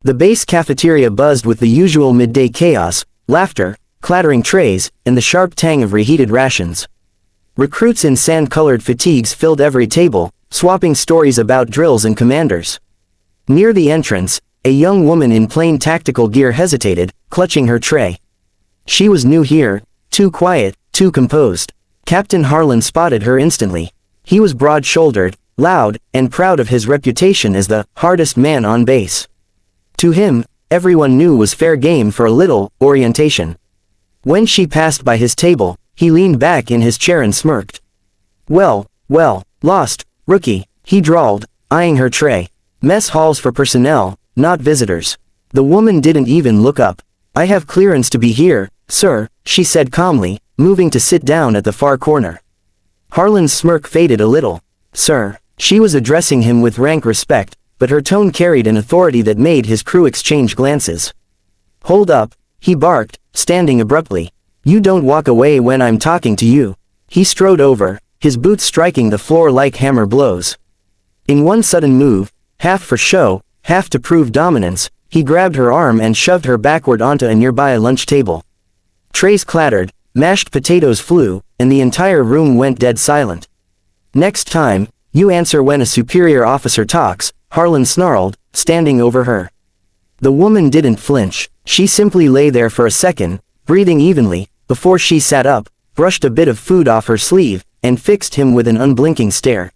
The base cafeteria buzzed with the usual midday chaos, laughter, clattering trays, and the sharp tang of reheated rations. Recruits in sand-colored fatigues filled every table, swapping stories about drills and commanders. Near the entrance, a young woman in plain tactical gear hesitated, clutching her tray. She was new here, too quiet, too composed. Captain Harlan spotted her instantly. He was broad-shouldered, loud, and proud of his reputation as the hardest man on base. To him, everyone knew was fair game for a little orientation. When she passed by his table, he leaned back in his chair and smirked. Well, lost, rookie, he drawled, eyeing her tray. Mess halls for personnel, not visitors. The woman didn't even look up. I have clearance to be here, sir, she said calmly, moving to sit down at the far corner. Harlan's smirk faded a little. Sir. She was addressing him with rank respect, but her tone carried an authority that made his crew exchange glances. Hold up, he barked, standing abruptly. You don't walk away when I'm talking to you. He strode over, his boots striking the floor like hammer blows. In one sudden move, half for show, half to prove dominance, he grabbed her arm and shoved her backward onto a nearby lunch table. Trays clattered, mashed potatoes flew, and the entire room went dead silent. Next time, you answer when a superior officer talks, Harlan snarled, standing over her. The woman didn't flinch. She simply lay there for a second, breathing evenly, before she sat up, brushed a bit of food off her sleeve, and fixed him with an unblinking stare.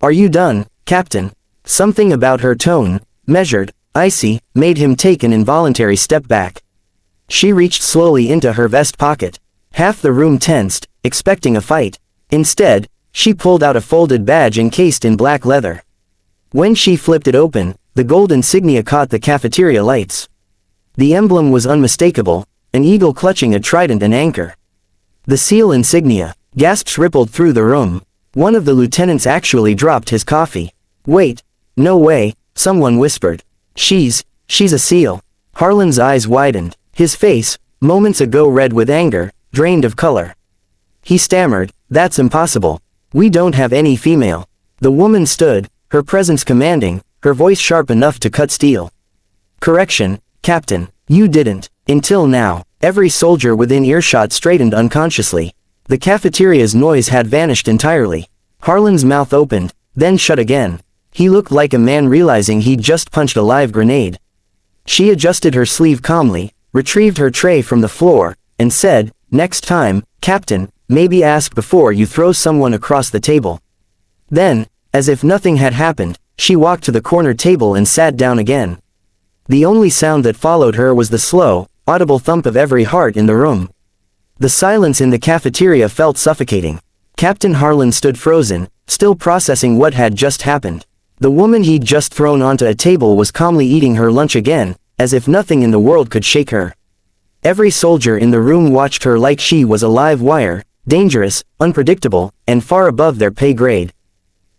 Are you done, Captain? Something about her tone, measured, icy, made him take an involuntary step back. She reached slowly into her vest pocket. Half the room tensed, expecting a fight. Instead, she pulled out a folded badge encased in black leather. When she flipped it open, the gold insignia caught the cafeteria lights. The emblem was unmistakable, an eagle clutching a trident and anchor. The seal insignia. Gasps rippled through the room. One of the lieutenants actually dropped his coffee. Wait. No way, someone whispered. She's a seal. Harlan's eyes widened. His face, moments ago red with anger, drained of color. He stammered, that's impossible. We don't have any female. The woman stood, her presence commanding, her voice sharp enough to cut steel. Correction, Captain, you didn't. Until now, every soldier within earshot straightened unconsciously. The cafeteria's noise had vanished entirely. Harlan's mouth opened, then shut again. He looked like a man realizing he'd just punched a live grenade. She adjusted her sleeve calmly, retrieved her tray from the floor, and said, next time, Captain, maybe ask before you throw someone across the table. Then, as if nothing had happened, she walked to the corner table and sat down again. The only sound that followed her was the slow, audible thump of every heart in the room. The silence in the cafeteria felt suffocating. Captain Harlan stood frozen, still processing what had just happened. The woman he'd just thrown onto a table was calmly eating her lunch again, as if nothing in the world could shake her. Every soldier in the room watched her like she was a live wire, dangerous, unpredictable, and far above their pay grade.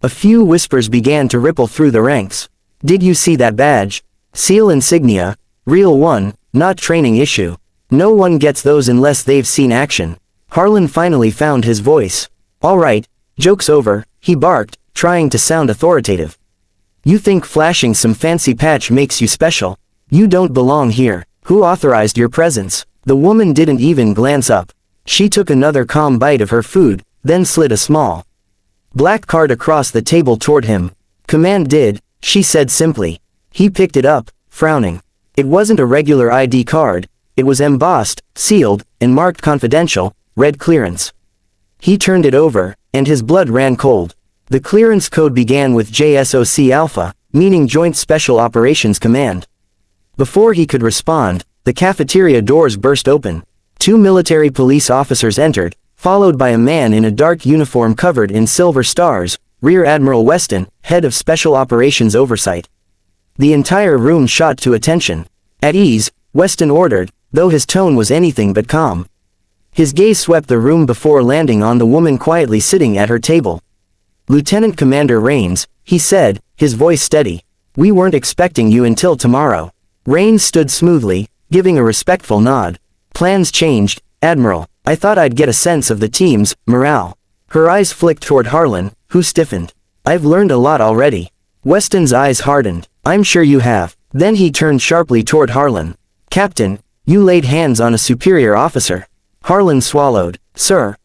A few whispers began to ripple through the ranks. Did you see that badge? Seal insignia, real one, not training issue. No one gets those unless they've seen action. Harlan finally found his voice. All right, joke's over, he barked, trying to sound authoritative. You think flashing some fancy patch makes you special? You don't belong here. Who authorized your presence? The woman didn't even glance up. She took another calm bite of her food, then slid a small black card across the table toward him. Command did, she said simply. He picked it up, frowning. It wasn't a regular ID card. It was embossed, sealed, and marked confidential, red clearance. He turned it over, and his blood ran cold. The clearance code began with JSOC Alpha, meaning Joint Special Operations Command. Before he could respond, the cafeteria doors burst open. 2 military police officers entered, followed by a man in a dark uniform covered in silver stars, Rear Admiral Weston, head of Special Operations Oversight. The entire room shot to attention. At ease, Weston ordered, though his tone was anything but calm. His gaze swept the room before landing on the woman quietly sitting at her table. Lieutenant Commander Rains, he said, his voice steady. We weren't expecting you until tomorrow. Rains stood smoothly, giving a respectful nod. Plans changed, Admiral. I thought I'd get a sense of the team's morale. Her eyes flicked toward Harlan, who stiffened. I've learned a lot already. Weston's eyes hardened. I'm sure you have. Then he turned sharply toward Harlan. Captain, you laid hands on a superior officer. Harlan swallowed. Sir,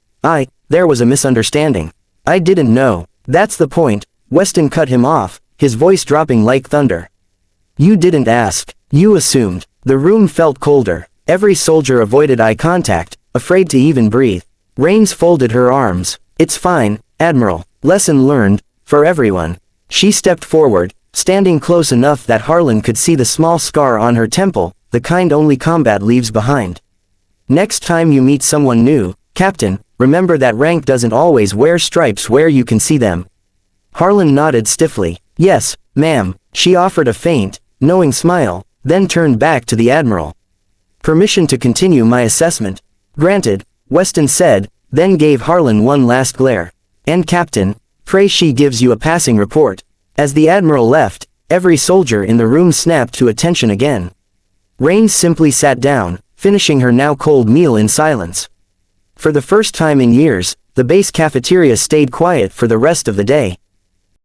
there was a misunderstanding. I didn't know. That's the point. Weston cut him off, his voice dropping like thunder. You didn't ask. You assumed. The room felt colder. Every soldier avoided eye contact, afraid to even breathe. Rains folded her arms. It's fine, Admiral. Lesson learned, for everyone. She stepped forward, standing close enough that Harlan could see the small scar on her temple, the kind only combat leaves behind. Next time you meet someone new, Captain, remember that rank doesn't always wear stripes where you can see them. Harlan nodded stiffly. Yes, ma'am. She offered a faint, knowing smile, then turned back to the Admiral. Permission to continue my assessment. Granted, Weston said, then gave Harlan one last glare. And Captain, pray she gives you a passing report. As the Admiral left, every soldier in the room snapped to attention again. Rains simply sat down, finishing her now cold meal in silence. For the first time in years, the base cafeteria stayed quiet for the rest of the day.